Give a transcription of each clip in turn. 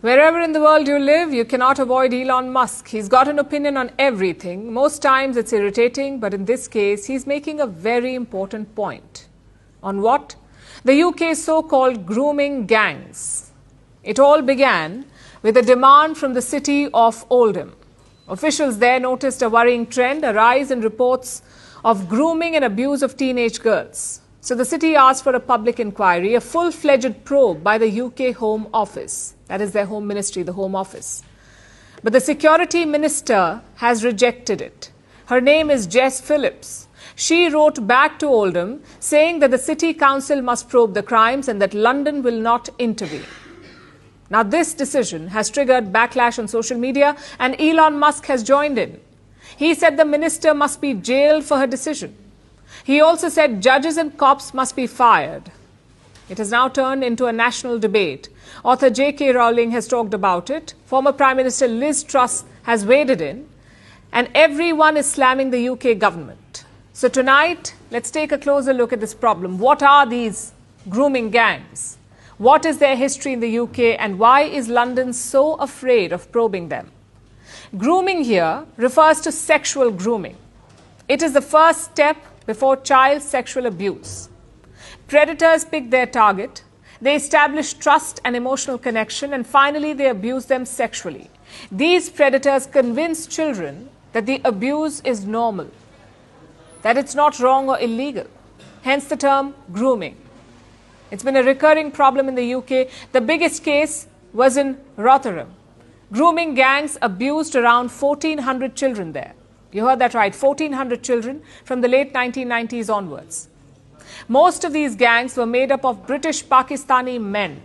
Wherever in the world you live, you cannot avoid Elon Musk. He's got an opinion on everything. Most times it's irritating, but in this case, he's making a very important point. On what? The UK's so-called grooming gangs. It all began with a demand from the city of Oldham. Officials there noticed a worrying trend, a rise in reports of grooming and abuse of teenage girls. So the city asked for a public inquiry, a full-fledged probe by the UK Home Office. That is their Home Ministry, the Home Office. But the Security Minister has rejected it. Her name is Jess Phillips. She wrote back to Oldham saying that the City Council must probe the crimes and that London will not intervene. Now this decision has triggered backlash on social media and Elon Musk has joined in. He said the minister must be jailed for her decision. He also said judges and cops must be fired. It has now turned into a national debate. Author J.K. Rowling has talked about it. Former Prime Minister Liz Truss has waded in. And everyone is slamming the UK government. So tonight, let's take a closer look at this problem. What are these grooming gangs? What is their history in the UK and why is London so afraid of probing them? Grooming here refers to sexual grooming. It is the first step before child sexual abuse. Predators pick their target, they establish trust and emotional connection, and finally they abuse them sexually. These predators convince children that the abuse is normal, that it's not wrong or illegal. Hence the term grooming. It's been a recurring problem in the UK. The biggest case was in Rotherham. Grooming gangs abused around 1,400 children there. You heard that right, 1,400 children from the late 1990s onwards. Most of these gangs were made up of British Pakistani men.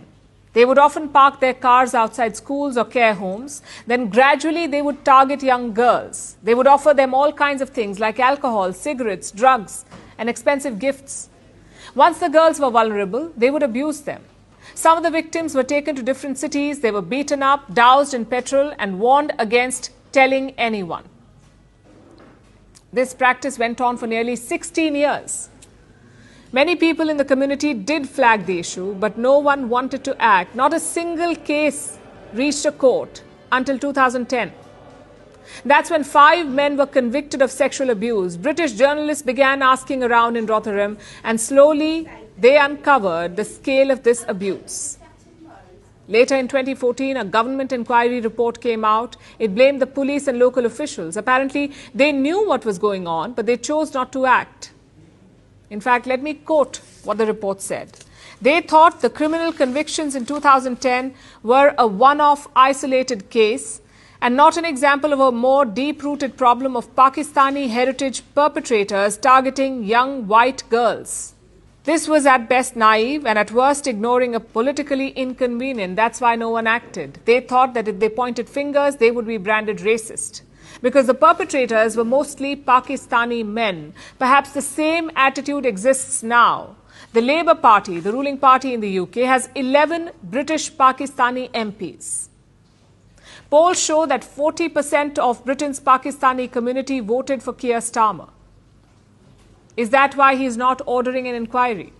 They would often park their cars outside schools or care homes. Then gradually they would target young girls. They would offer them all kinds of things like alcohol, cigarettes, drugs, and expensive gifts. Once the girls were vulnerable, they would abuse them. Some of the victims were taken to different cities. They were beaten up, doused in petrol, and warned against telling anyone. This practice went on for nearly 16 years. Many people in the community did flag the issue, but no one wanted to act. Not a single case reached a court until 2010. That's when 5 men were convicted of sexual abuse. British journalists began asking around in Rotherham, and slowly they uncovered the scale of this abuse. Later in 2014, a government inquiry report came out. It blamed the police and local officials. Apparently, they knew what was going on, but they chose not to act. In fact, let me quote what the report said. They thought the criminal convictions in 2010 were a one-off isolated case and not an example of a more deep-rooted problem of Pakistani heritage perpetrators targeting young white girls. This was at best naive and at worst ignoring a politically inconvenient. That's why no one acted. They thought that if they pointed fingers, they would be branded racist. Because the perpetrators were mostly Pakistani men. Perhaps the same attitude exists now. The Labour Party, the ruling party in the UK, has 11 British Pakistani MPs. Polls show that 40% of Britain's Pakistani community voted for Keir Starmer. Is that why he is not ordering an inquiry?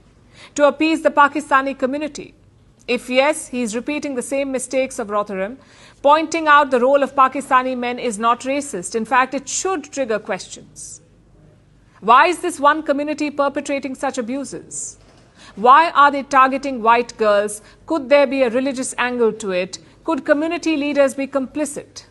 To appease the Pakistani community? If yes, he is repeating the same mistakes of Rotherham. Pointing out the role of Pakistani men is not racist. In fact, it should trigger questions. Why is this one community perpetrating such abuses? Why are they targeting white girls? Could there be a religious angle to it? Could community leaders be complicit?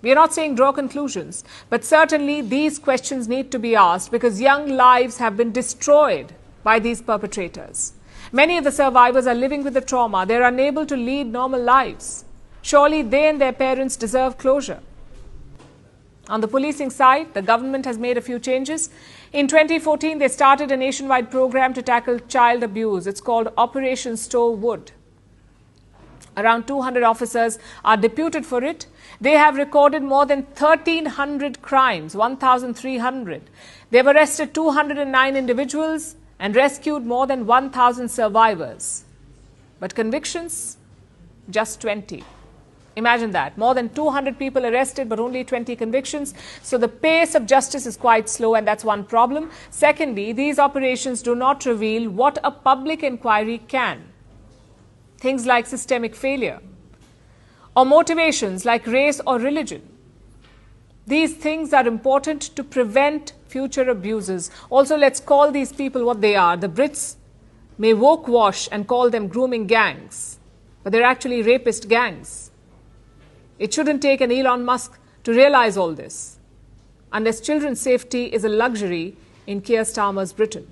We are not saying draw conclusions, but certainly these questions need to be asked because young lives have been destroyed by these perpetrators. Many of the survivors are living with the trauma. They are unable to lead normal lives. Surely they and their parents deserve closure. On the policing side, the government has made a few changes. In 2014, they started a nationwide program to tackle child abuse. It's called Operation Stow Wood. Around 200 officers are deputed for it. They have recorded more than 1,300 crimes, 1,300. They have arrested 209 individuals and rescued more than 1,000 survivors. But convictions? Just 20. Imagine that. More than 200 people arrested, but only 20 convictions. So the pace of justice is quite slow, and that's one problem. Secondly, these operations do not reveal what a public inquiry can. Things like systemic failure, or motivations like race or religion. These things are important to prevent future abuses. Also, let's call these people what they are. The Brits may woke wash and call them grooming gangs, but they're actually rapist gangs. It shouldn't take an Elon Musk to realize all this, unless children's safety is a luxury in Keir Starmer's Britain.